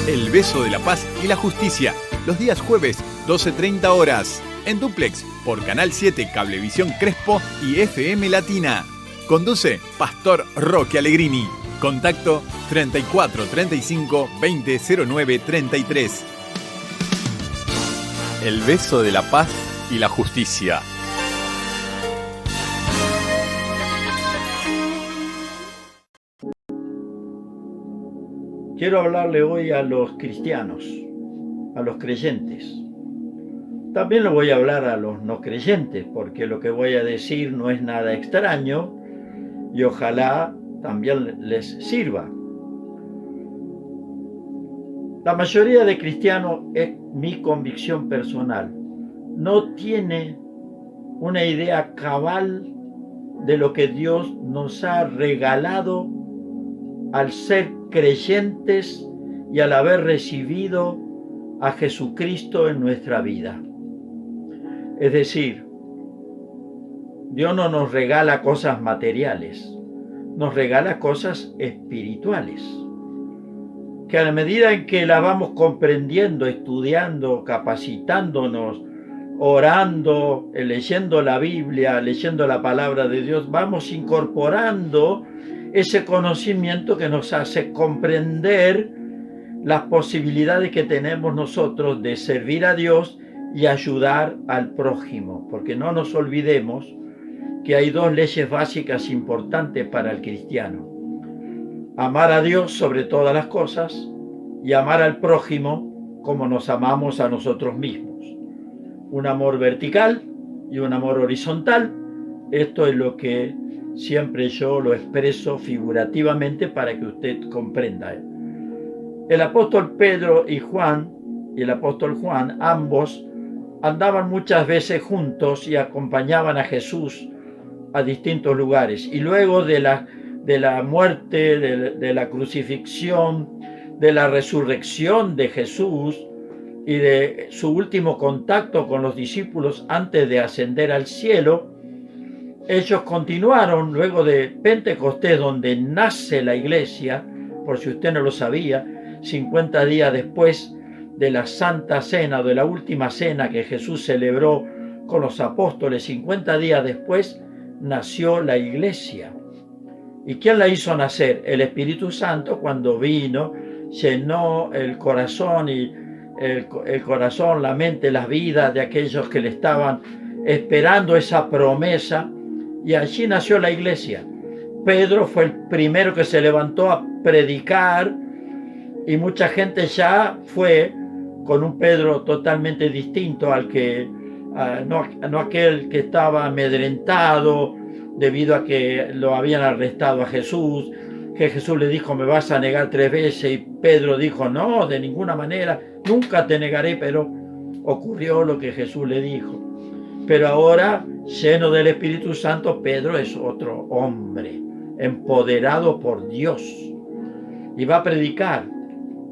El beso de la paz y la justicia, los días jueves, 12:30 horas, en Duplex, por Canal 7, Cablevisión Crespo y FM Latina. Conduce Pastor Roque Allegrini. Contacto 34 35 20 09 33. El beso de la paz y la justicia. Quiero hablarle hoy a los cristianos, a los creyentes. También le voy a hablar a los no creyentes, porque lo que voy a decir no es nada extraño y ojalá también les sirva. La mayoría de cristianos, es mi convicción personal, no tiene una idea cabal de lo que Dios nos ha regalado al ser creyentes y al haber recibido a Jesucristo en nuestra vida. Es decir, Dios no nos regala cosas materiales, nos regala cosas espirituales, que a la medida en que la vamos comprendiendo, estudiando, capacitándonos, orando, leyendo la Biblia, leyendo la palabra de Dios, vamos incorporando ese conocimiento que nos hace comprender las posibilidades que tenemos nosotros de servir a Dios y ayudar al prójimo, porque no nos olvidemos que hay dos leyes básicas importantes para el cristiano: amar a Dios sobre todas las cosas y amar al prójimo como nos amamos a nosotros mismos. Un amor vertical y un amor horizontal. Esto es lo que siempre yo lo expreso figurativamente para que usted comprenda. El apóstol Pedro y el apóstol Juan, ambos andaban muchas veces juntos y acompañaban a Jesús a distintos lugares. Y luego de la muerte, de la crucifixión, de la resurrección de Jesús y de su último contacto con los discípulos antes de ascender al cielo, ellos continuaron luego de Pentecostés, donde nace la iglesia, por si usted no lo sabía, 50 días después de la Santa Cena, de la última cena que Jesús celebró con los apóstoles, 50 días después nació la iglesia. ¿Y quién la hizo nacer? El Espíritu Santo, cuando vino, llenó el corazón la mente, las vidas de aquellos que le estaban esperando esa promesa. Y allí nació la iglesia. Pedro fue el primero que se levantó a predicar y mucha gente ya fue con un Pedro totalmente distinto al que, no aquel que estaba amedrentado debido a que lo habían arrestado a Jesús, que Jesús le dijo: me vas a negar 3 veces, y Pedro dijo: no, de ninguna manera, nunca te negaré. Pero ocurrió lo que Jesús le dijo. Pero ahora, lleno del Espíritu Santo, Pedro es otro hombre, empoderado por Dios, y va a predicar,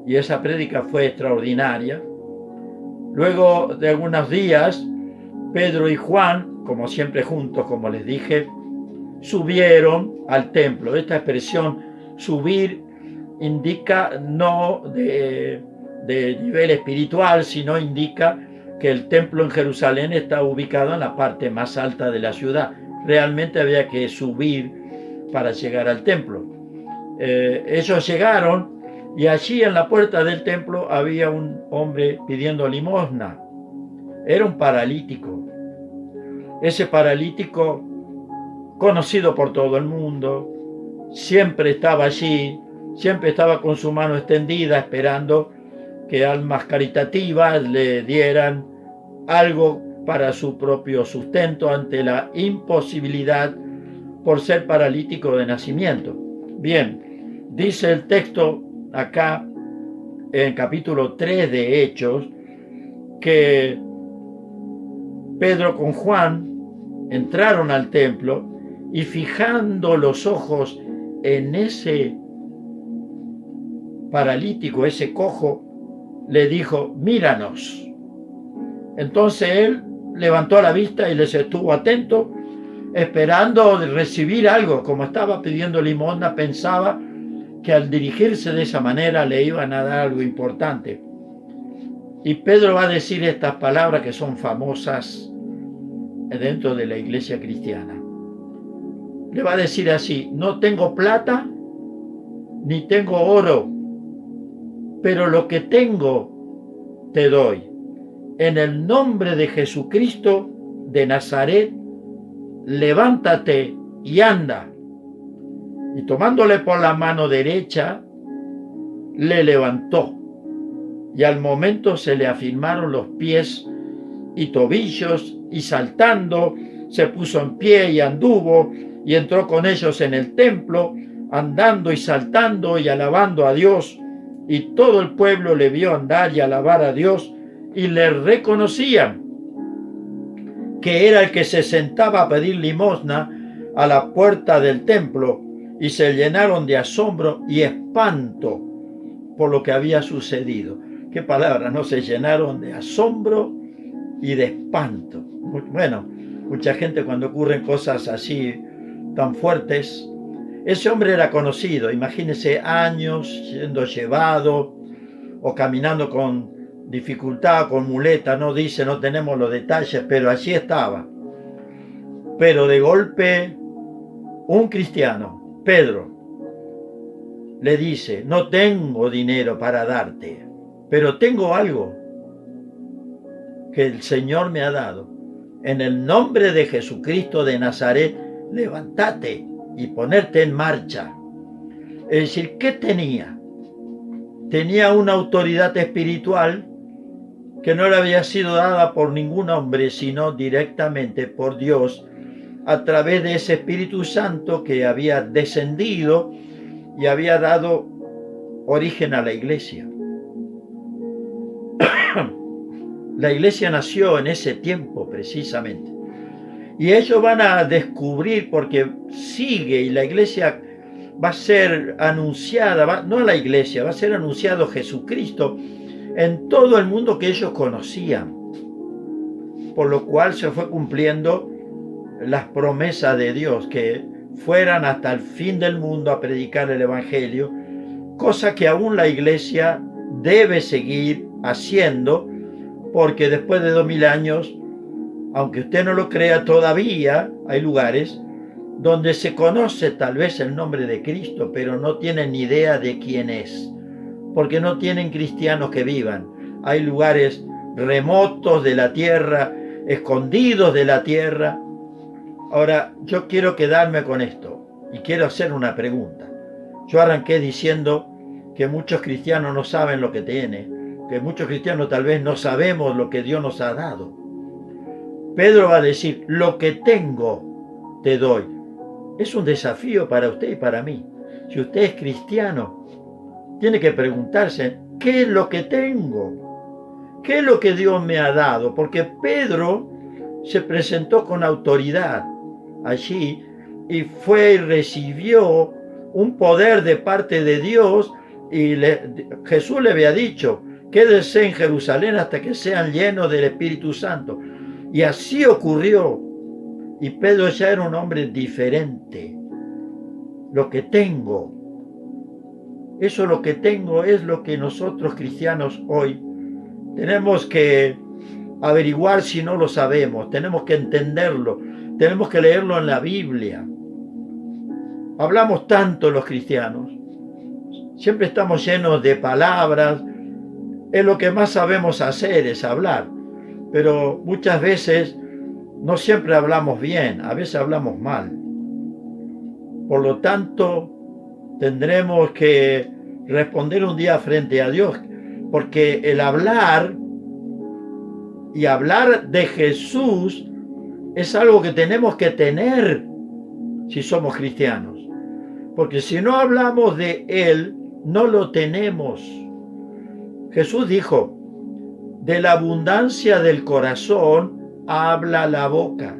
y esa prédica fue extraordinaria. Luego de algunos días, Pedro y Juan, como siempre juntos, como les dije, subieron al templo. Esta expresión subir indica no de nivel espiritual, sino indica que el templo en Jerusalén está ubicado en la parte más alta de la ciudad. Realmente había que subir para llegar al templo. Ellos llegaron y allí en la puerta del templo había un hombre pidiendo limosna. Era un paralítico. Ese paralítico, conocido por todo el mundo, siempre estaba allí, siempre estaba con su mano extendida esperando que almas caritativas le dieran algo para su propio sustento ante la imposibilidad por ser paralítico de nacimiento. Bien, dice el texto acá en capítulo 3 de Hechos que Pedro con Juan entraron al templo y, fijando los ojos en ese paralítico, ese cojo, le dijo: míranos. Entonces él levantó la vista y les estuvo atento, esperando recibir algo. Como estaba pidiendo limosna, pensaba que al dirigirse de esa manera le iban a dar algo importante. Y Pedro va a decir estas palabras que son famosas dentro de la iglesia cristiana. Le va a decir así: no tengo plata ni tengo oro, pero lo que tengo te doy. En el nombre de Jesucristo de Nazaret, levántate y anda. Y tomándole por la mano derecha, le levantó. Y al momento se le afirmaron los pies y tobillos, y saltando se puso en pie y anduvo, y entró con ellos en el templo, andando y saltando y alabando a Dios. Y todo el pueblo le vio andar y alabar a Dios, y le reconocían que era el que se sentaba a pedir limosna a la puerta del templo, y se llenaron de asombro y espanto por lo que había sucedido. ¿Qué palabra? No, se llenaron de asombro y de espanto. Bueno, mucha gente, cuando ocurren cosas así tan fuertes, ese hombre era conocido. Imagínense años siendo llevado o caminando con dificultad, con muleta. No dice, no tenemos los detalles, pero allí estaba. Pero de golpe, un cristiano, Pedro, le dice: no tengo dinero para darte, pero tengo algo que el Señor me ha dado. En el nombre de Jesucristo de Nazaret, levántate y ponerte en marcha. Es decir, ¿qué tenía? Tenía una autoridad espiritual que no le había sido dada por ningún hombre, sino directamente por Dios, a través de ese Espíritu Santo que había descendido y había dado origen a la iglesia. La iglesia nació en ese tiempo precisamente. Y ellos van a descubrir, porque sigue, y la iglesia va a ser anunciada, no la iglesia, va a ser anunciado Jesucristo en todo el mundo que ellos conocían. Por lo cual se fue cumpliendo las promesas de Dios, que fueran hasta el fin del mundo a predicar el Evangelio, cosa que aún la iglesia debe seguir haciendo, porque después de 2000 años, aunque usted no lo crea, todavía hay lugares donde se conoce tal vez el nombre de Cristo, pero no tienen ni idea de quién es, porque no tienen cristianos que vivan. Hay lugares remotos de la tierra, escondidos de la tierra. Ahora, yo quiero quedarme con esto y quiero hacer una pregunta. Yo arranqué diciendo que muchos cristianos no saben lo que tienen, que muchos cristianos tal vez no sabemos lo que Dios nos ha dado. Pedro va a decir: lo que tengo te doy. Es un desafío para usted y para mí. Si usted es cristiano, tiene que preguntarse: ¿qué es lo que tengo? ¿Qué es lo que Dios me ha dado? Porque Pedro se presentó con autoridad allí y fue y recibió un poder de parte de Dios, y Jesús le había dicho: quédese en Jerusalén hasta que sean llenos del Espíritu Santo. Y así ocurrió. Y Pedro ya era un hombre diferente. Lo que tengo, eso lo que tengo es lo que nosotros cristianos hoy tenemos que averiguar si no lo sabemos. Tenemos que entenderlo. Tenemos que leerlo en la Biblia. Hablamos tanto los cristianos. Siempre estamos llenos de palabras. Es lo que más sabemos hacer, es hablar. Pero muchas veces no siempre hablamos bien, a veces hablamos mal. Por lo tanto, tendremos que responder un día frente a Dios, porque el hablar y hablar de Jesús es algo que tenemos que tener si somos cristianos. Porque si no hablamos de Él, no lo tenemos. Jesús dijo: de la abundancia del corazón habla la boca.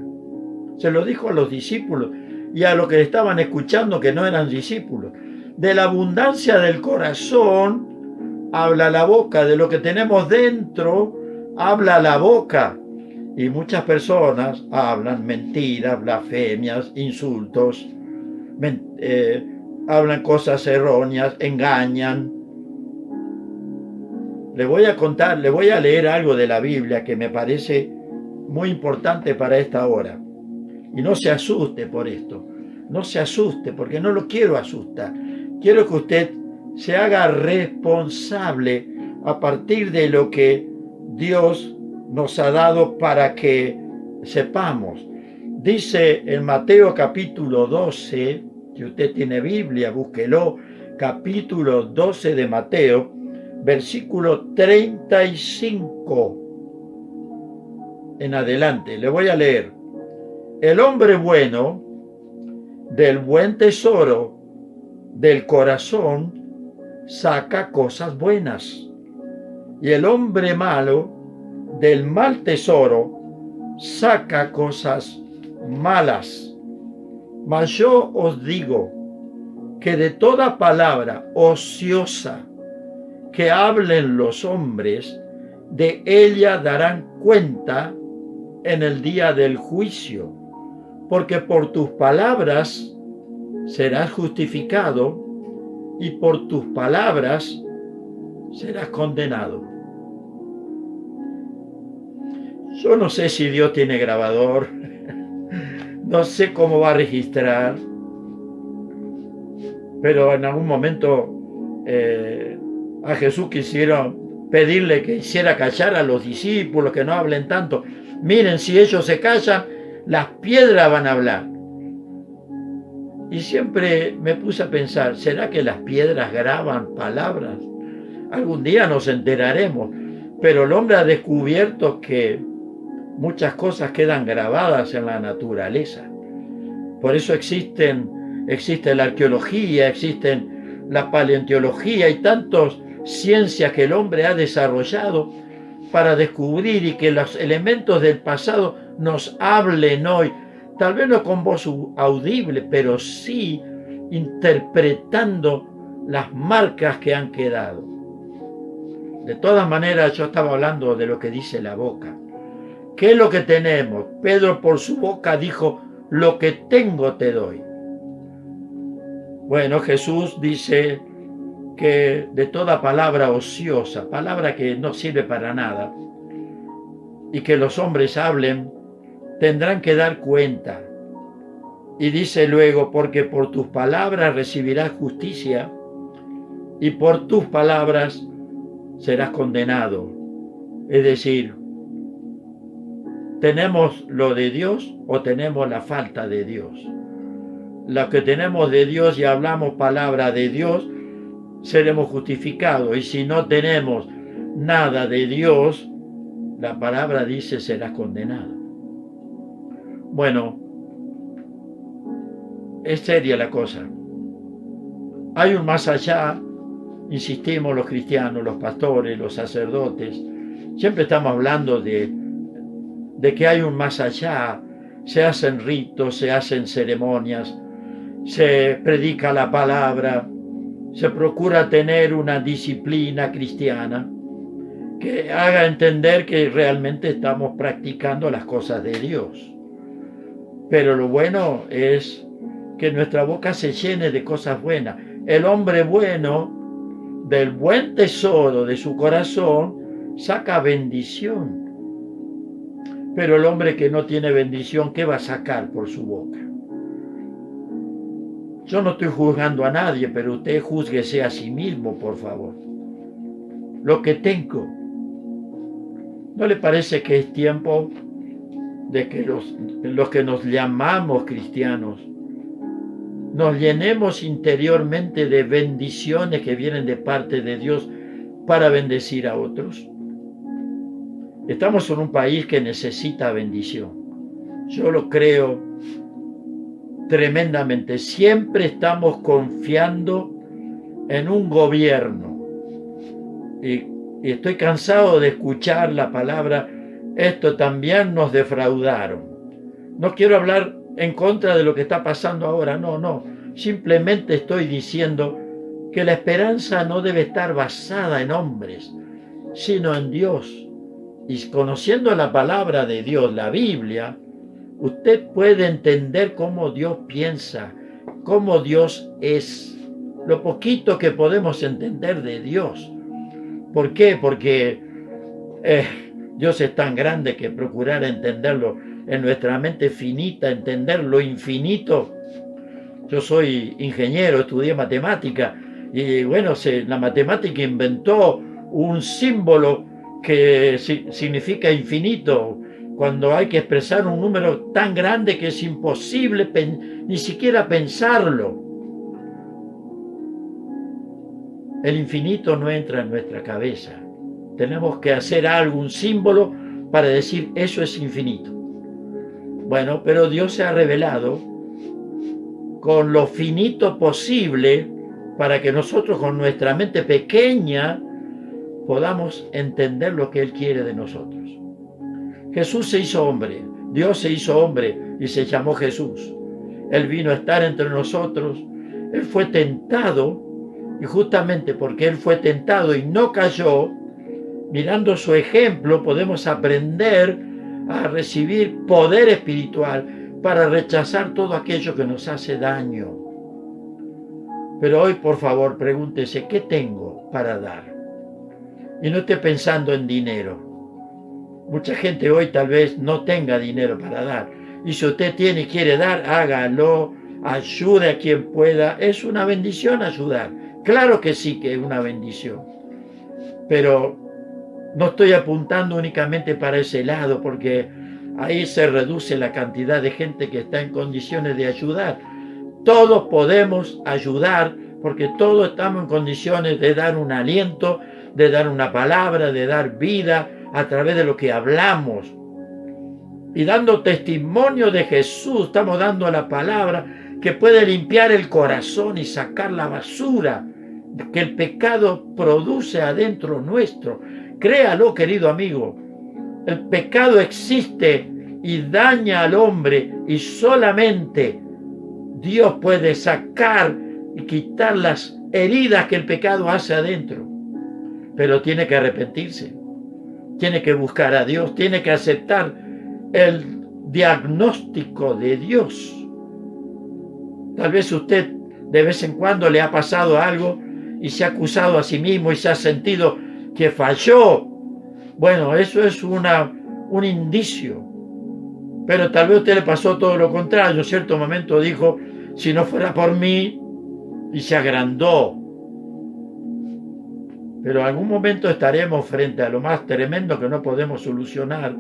Se lo dijo a los discípulos y a los que estaban escuchando, que no eran discípulos. De la abundancia del corazón habla la boca. De lo que tenemos dentro habla la boca. Y muchas personas hablan mentiras, blasfemias, insultos, hablan cosas erróneas, engañan. Le voy a leer algo de la Biblia que me parece muy importante para esta hora. Y no se asuste por esto. No se asuste, porque no lo quiero asustar. Quiero que usted se haga responsable a partir de lo que Dios nos ha dado para que sepamos. Dice en Mateo capítulo 12, si usted tiene Biblia, búsquelo, capítulo 12 de Mateo, versículo 35 en adelante. Le voy a leer. El hombre bueno, del buen tesoro del corazón, saca cosas buenas. Y el hombre malo, del mal tesoro, saca cosas malas. Mas yo os digo que de toda palabra ociosa que hablen los hombres, de ella darán cuenta en el día del juicio, porque por tus palabras serás justificado y por tus palabras serás condenado. Yo no sé si Dios tiene grabador, no sé cómo va a registrar, pero en algún momento a Jesús quisieron pedirle que hiciera callar a los discípulos, que no hablen tanto. Miren, si ellos se callan, las piedras van a hablar. Y siempre me puse a pensar, ¿será que las piedras graban palabras? Algún día nos enteraremos, pero el hombre ha descubierto que muchas cosas quedan grabadas en la naturaleza. Por eso existe la arqueología, existen la paleontología y tantas ciencias que el hombre ha desarrollado para descubrir y que los elementos del pasado nos hablen hoy, tal vez no con voz audible, pero sí interpretando las marcas que han quedado. De todas maneras, yo estaba hablando de lo que dice la boca. ¿Qué es lo que tenemos? Pedro por su boca dijo, lo que tengo te doy. Bueno, Jesús dice que de toda palabra ociosa, palabra que no sirve para nada, y que los hombres hablen, tendrán que dar cuenta. Y dice luego, porque por tus palabras recibirás justicia, y por tus palabras serás condenado. Es decir, ¿tenemos lo de Dios o tenemos la falta de Dios? Lo que tenemos de Dios y hablamos palabra de Dios, seremos justificados. Y si no tenemos nada de Dios, la palabra dice serás condenado. Bueno, es seria la cosa. Hay un más allá, insistimos los cristianos, los pastores, los sacerdotes, siempre estamos hablando de que hay un más allá. Se hacen ritos, se hacen ceremonias, se predica la palabra, se procura tener una disciplina cristiana que haga entender que realmente estamos practicando las cosas de Dios. Pero lo bueno es que nuestra boca se llene de cosas buenas. El hombre bueno, del buen tesoro de su corazón, saca bendición. Pero el hombre que no tiene bendición, ¿qué va a sacar por su boca? Yo no estoy juzgando a nadie, pero usted júzguese a sí mismo, por favor. Lo que tengo. ¿No le parece que es tiempo de que los que nos llamamos cristianos nos llenemos interiormente de bendiciones que vienen de parte de Dios para bendecir a otros? Estamos en un país que necesita bendición. Yo lo creo tremendamente. Siempre estamos confiando en un gobierno. Y estoy cansado de escuchar la palabra, esto también nos defraudaron. No quiero hablar en contra de lo que está pasando ahora, no. Simplemente estoy diciendo que la esperanza no debe estar basada en hombres, sino en Dios. Y conociendo la palabra de Dios, la Biblia, usted puede entender cómo Dios piensa, cómo Dios es, lo poquito que podemos entender de Dios. ¿Por qué? Porque Dios es tan grande que procurar entenderlo en nuestra mente finita, entender lo infinito. Yo soy ingeniero, estudié matemática y bueno, la matemática inventó un símbolo que significa infinito, cuando hay que expresar un número tan grande que es imposible ni siquiera pensarlo. El infinito no entra en nuestra cabeza. Tenemos que hacer algún símbolo para decir eso es infinito. Bueno, pero Dios se ha revelado con lo finito posible para que nosotros con nuestra mente pequeña podamos entender lo que Él quiere de nosotros. Jesús se hizo hombre, Dios se hizo hombre y se llamó Jesús. Él vino a estar entre nosotros, Él fue tentado y justamente porque Él fue tentado y no cayó, mirando su ejemplo podemos aprender a recibir poder espiritual para rechazar todo aquello que nos hace daño. Pero hoy, por favor, pregúntese, ¿qué tengo para dar? Y no esté pensando en dinero. Mucha gente hoy tal vez no tenga dinero para dar. Y si usted tiene y quiere dar, hágalo, ayude a quien pueda. Es una bendición ayudar. Claro que sí que es una bendición. Pero no estoy apuntando únicamente para ese lado, porque ahí se reduce la cantidad de gente que está en condiciones de ayudar. Todos podemos ayudar, porque todos estamos en condiciones de dar un aliento, de dar una palabra, de dar vida a través de lo que hablamos. Y dando testimonio de Jesús, estamos dando la palabra que puede limpiar el corazón y sacar la basura que el pecado produce adentro nuestro. Créalo, querido amigo, el pecado existe y daña al hombre y solamente Dios puede sacar y quitar las heridas que el pecado hace adentro. Pero tiene que arrepentirse, tiene que buscar a Dios, tiene que aceptar el diagnóstico de Dios. Tal vez usted de vez en cuando le ha pasado algo y se ha acusado a sí mismo y se ha sentido que falló. Bueno, eso es un indicio. Pero tal vez a usted le pasó todo lo contrario. En cierto momento dijo, si no fuera por mí, y se agrandó. Pero en algún momento estaremos frente a lo más tremendo que no podemos solucionar,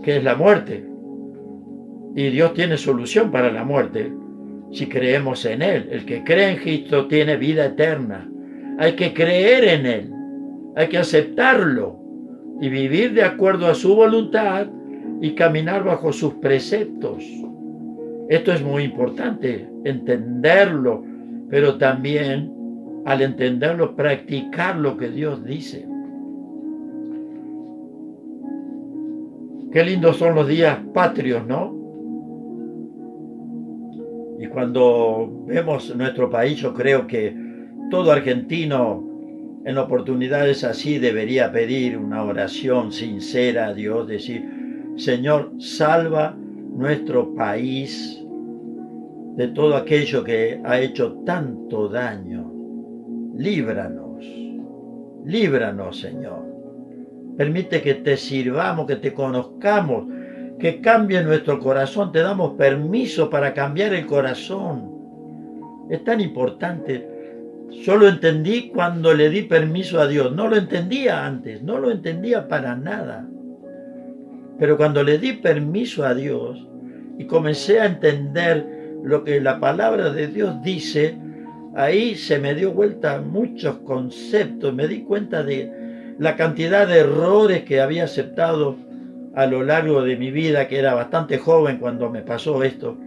que es la muerte. Y Dios tiene solución para la muerte, si creemos en Él. El que cree en Cristo tiene vida eterna. Hay que creer en Él, hay que aceptarlo y vivir de acuerdo a su voluntad y caminar bajo sus preceptos. Esto es muy importante, entenderlo, pero también al entenderlo, practicar lo que Dios dice. Qué lindos son los días patrios, ¿no? Y cuando vemos nuestro país, yo creo que todo argentino en oportunidades así debería pedir una oración sincera a Dios, decir, Señor, salva nuestro país de todo aquello que ha hecho tanto daño. Líbranos, líbranos, Señor. Permite que te sirvamos, que te conozcamos, que cambie nuestro corazón. Te damos permiso para cambiar el corazón. Es tan importante. Yo lo entendí cuando le di permiso a Dios. No lo entendía antes, no lo entendía para nada. Pero cuando le di permiso a Dios y comencé a entender lo que la palabra de Dios dice, ahí se me dio vuelta muchos conceptos. Me di cuenta de la cantidad de errores que había aceptado a lo largo de mi vida, que era bastante joven cuando me pasó esto.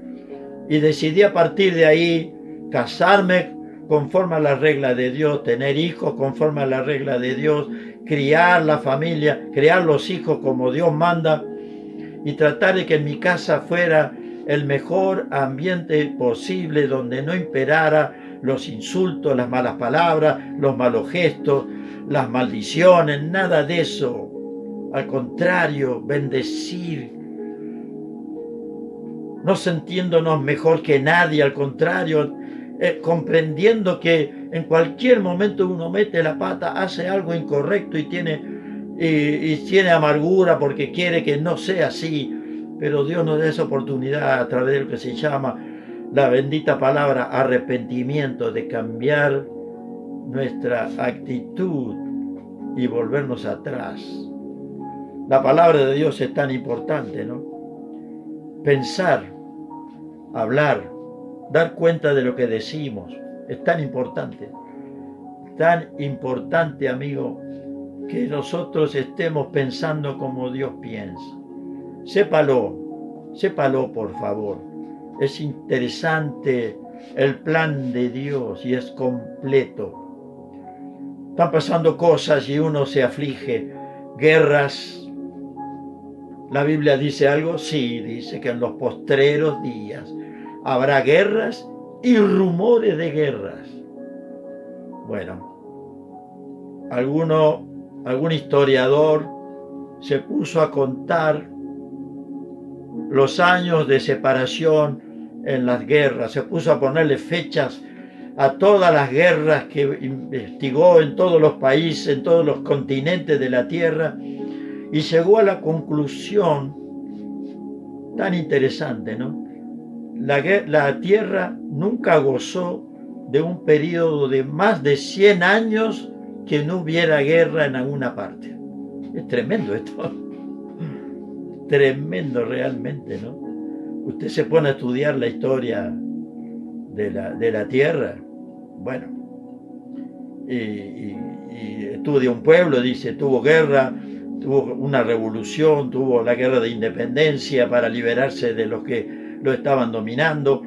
Y decidí a partir de ahí casarme conforme a la regla de Dios, tener hijos conforme a la regla de Dios, criar la familia, criar los hijos como Dios manda y tratar de que en mi casa fuera el mejor ambiente posible, donde no imperara los insultos, las malas palabras, los malos gestos, las maldiciones, nada de eso. Al contrario, bendecir, no sintiéndonos mejor que nadie, al contrario, comprendiendo que en cualquier momento uno mete la pata, hace algo incorrecto y tiene amargura porque quiere que no sea así. Pero Dios nos da esa oportunidad a través de lo que se llama la bendita palabra arrepentimiento, de cambiar nuestra actitud y volvernos atrás. La palabra de Dios es tan importante, ¿no? Pensar, hablar, dar cuenta de lo que decimos, es tan importante, amigo, que nosotros estemos pensando como Dios piensa. Sépalo, por favor. Es interesante el plan de Dios y es completo. Están pasando cosas y uno se aflige, guerras. ¿La Biblia dice algo? Sí, dice que en los postreros días habrá guerras y rumores de guerras. Bueno, algún historiador se puso a contar los años de separación en las guerras, se puso a ponerle fechas a todas las guerras que investigó en todos los países, en todos los continentes de la tierra, y llegó a la conclusión tan interesante, ¿no? La tierra nunca gozó de un periodo de más de 100 años que no hubiera guerra en alguna parte. Es tremendo esto. Tremendo realmente, ¿no? Usted se pone a estudiar la historia de la tierra, bueno, y estudia un pueblo, dice, tuvo guerra, tuvo una revolución, tuvo la guerra de independencia para liberarse de los que lo estaban dominando,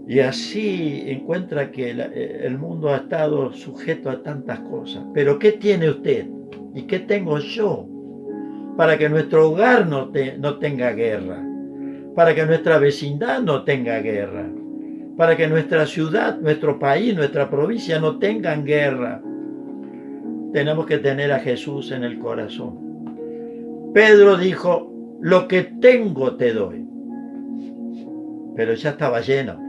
y así encuentra que el mundo ha estado sujeto a tantas cosas. Pero ¿qué tiene usted y qué tengo yo para que nuestro hogar no tenga guerra, para que nuestra vecindad no tenga guerra, para que nuestra ciudad, nuestro país, nuestra provincia no tengan guerra? Tenemos que tener a Jesús en el corazón. Pedro dijo, lo que tengo te doy, pero ya estaba lleno.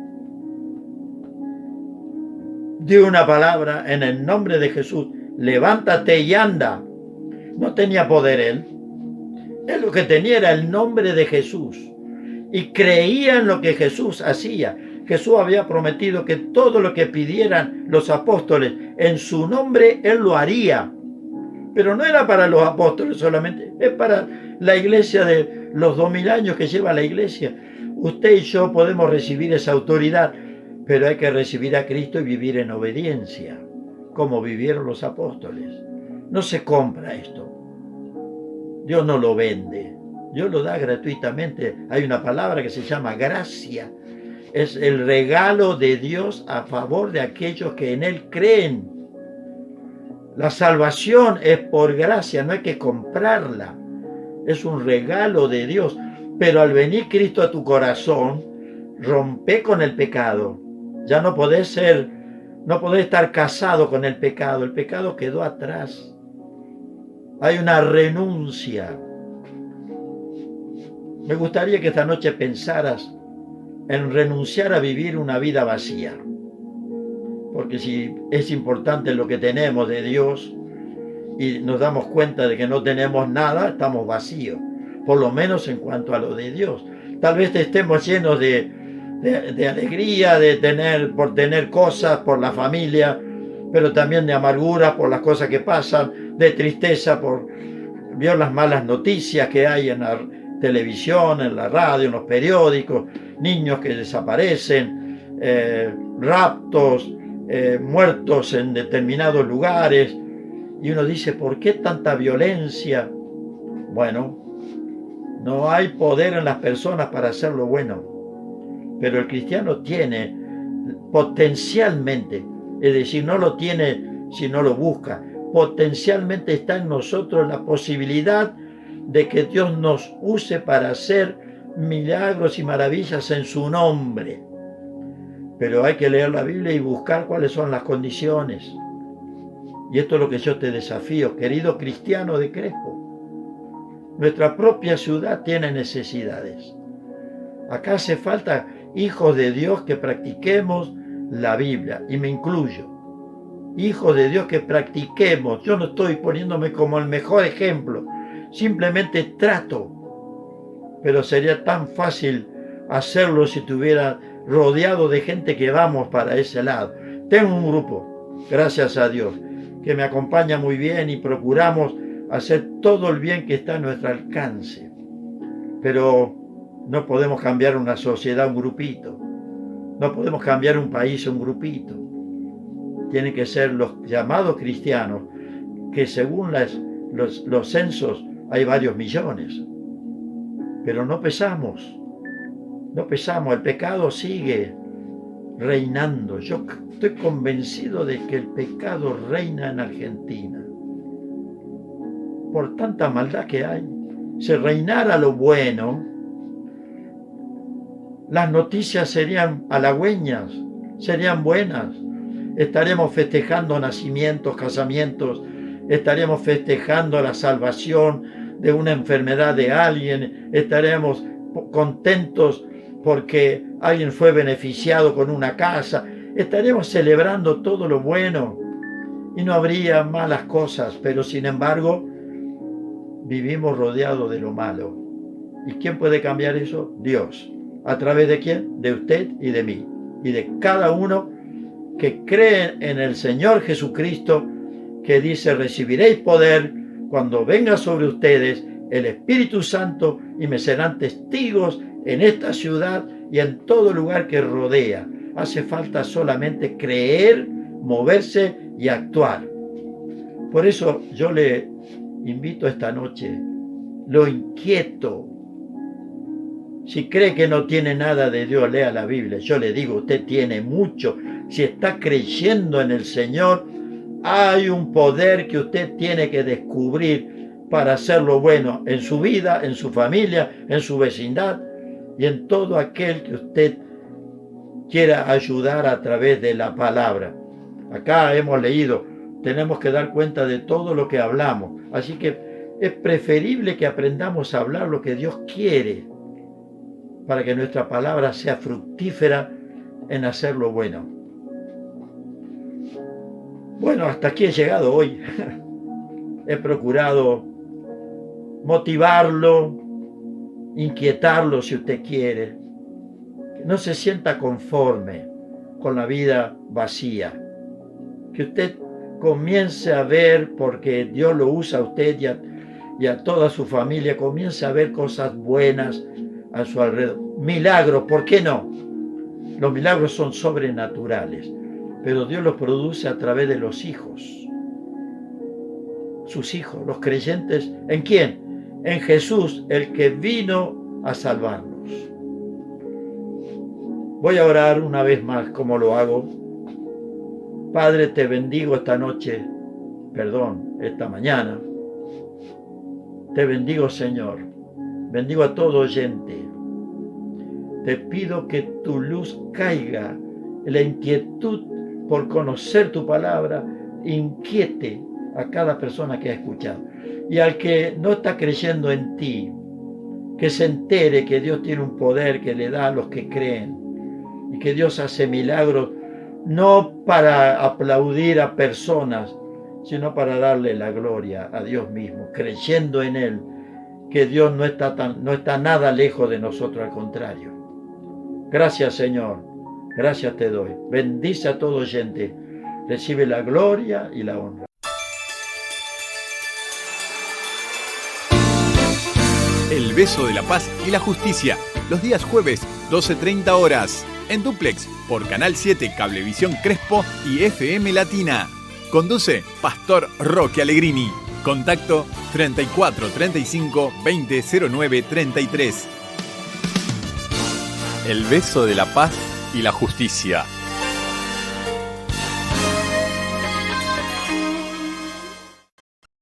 Dio una palabra en el nombre de Jesús, levántate y anda. No tenía poder él lo que tenía era el nombre de Jesús, y creía en lo que Jesús hacía. Jesús había prometido que todo lo que pidieran los apóstoles en su nombre, él lo haría. Pero no era para los apóstoles solamente, es para la iglesia de los 2000 años que lleva la iglesia. Usted y yo podemos recibir esa autoridad, pero hay que recibir a Cristo y vivir en obediencia, como vivieron los apóstoles. No se compra esto. Dios no lo vende, Dios lo da gratuitamente. Hay una palabra que se llama gracia. Es el regalo de Dios a favor de aquellos que en Él creen. La salvación es por gracia, no hay que comprarla. Es un regalo de Dios. Pero al venir Cristo a tu corazón, rompe con el pecado. Ya no podés estar casado con el pecado quedó atrás. Hay una renuncia. Me gustaría que esta noche pensaras en renunciar a vivir una vida vacía. Porque si es importante lo que tenemos de Dios y nos damos cuenta de que no tenemos nada, estamos vacíos. Por lo menos en cuanto a lo de Dios. Tal vez estemos llenos de alegría, por tener cosas, por la familia, pero también de amargura por las cosas que pasan, de tristeza por ver las malas noticias que hay en la televisión, en la radio, en los periódicos, niños que desaparecen, raptos, muertos en determinados lugares, y uno dice, ¿por qué tanta violencia? Bueno, no hay poder en las personas para hacer lo bueno, pero el cristiano tiene potencialmente, es decir, no lo tiene si no lo busca, potencialmente está en nosotros la posibilidad de que Dios nos use para hacer milagros y maravillas en su nombre. Pero hay que leer la Biblia y buscar cuáles son las condiciones. Y esto es lo que yo te desafío, querido cristiano de Crespo. Nuestra propia ciudad tiene necesidades. Acá hace falta hijos de Dios que practiquemos la Biblia, y me incluyo. Hijos de Dios, que practiquemos. Yo no estoy poniéndome como el mejor ejemplo, simplemente trato. Pero sería tan fácil hacerlo si estuviera rodeado de gente que vamos para ese lado. Tengo un grupo, gracias a Dios, que me acompaña muy bien y procuramos hacer todo el bien que está a nuestro alcance. Pero no podemos cambiar una sociedad un grupito. No podemos cambiar un país un grupito. Tienen que ser los llamados cristianos, que según los censos hay varios millones. Pero no pesamos, el pecado sigue reinando. Yo estoy convencido de que el pecado reina en Argentina. Por tanta maldad que hay, si reinara lo bueno, las noticias serían halagüeñas, serían buenas. Estaremos festejando nacimientos, casamientos, estaremos festejando la salvación de una enfermedad de alguien, estaremos contentos porque alguien fue beneficiado con una casa, estaremos celebrando todo lo bueno y no habría malas cosas, pero sin embargo vivimos rodeados de lo malo. ¿Y quién puede cambiar eso? Dios. ¿A través de quién? De usted y de mí, y de cada uno que cree en el Señor Jesucristo, que dice: recibiréis poder cuando venga sobre ustedes el Espíritu Santo y me serán testigos en esta ciudad y en todo lugar que rodea. Hace falta solamente creer, moverse y actuar. Por eso yo le invito esta noche, lo inquieto. Si cree que no tiene nada de Dios, lea la Biblia. Yo le digo, usted tiene mucho. Si está creyendo en el Señor, hay un poder que usted tiene que descubrir para hacer lo bueno en su vida, en su familia, en su vecindad y en todo aquel que usted quiera ayudar a través de la palabra. Acá hemos leído, tenemos que dar cuenta de todo lo que hablamos. Así que es preferible que aprendamos a hablar lo que Dios quiere, para que nuestra palabra sea fructífera en hacer lo bueno. Bueno, hasta aquí he llegado hoy. He procurado motivarlo, inquietarlo si usted quiere. Que no se sienta conforme con la vida vacía. Que usted comience a ver, porque Dios lo usa a usted y a toda su familia, comience a ver cosas buenas a su alrededor. Milagros, ¿por qué no? Los milagros son sobrenaturales, pero Dios los produce a través de los hijos. Sus hijos, los creyentes, ¿en quién? En Jesús, el que vino a salvarnos. Voy a orar una vez más, como lo hago. Padre, te bendigo esta mañana. Te bendigo, Señor. Bendigo a todo oyente. Te pido que tu luz caiga, la inquietud por conocer tu palabra, inquiete a cada persona que ha escuchado. Y al que no está creyendo en ti, que se entere que Dios tiene un poder que le da a los que creen y que Dios hace milagros, no para aplaudir a personas, sino para darle la gloria a Dios mismo, creyendo en Él, que Dios no está nada lejos de nosotros, al contrario. Gracias, Señor, gracias te doy. Bendice a todo oyente, recibe la gloria y la honra. El beso de la paz y la justicia, los días jueves, 12:30 horas, en Duplex, por Canal 7, Cablevisión Crespo y FM Latina. Conduce Pastor Roque Allegrini. Contacto 34 35 20 09 33. El beso de la paz y la justicia.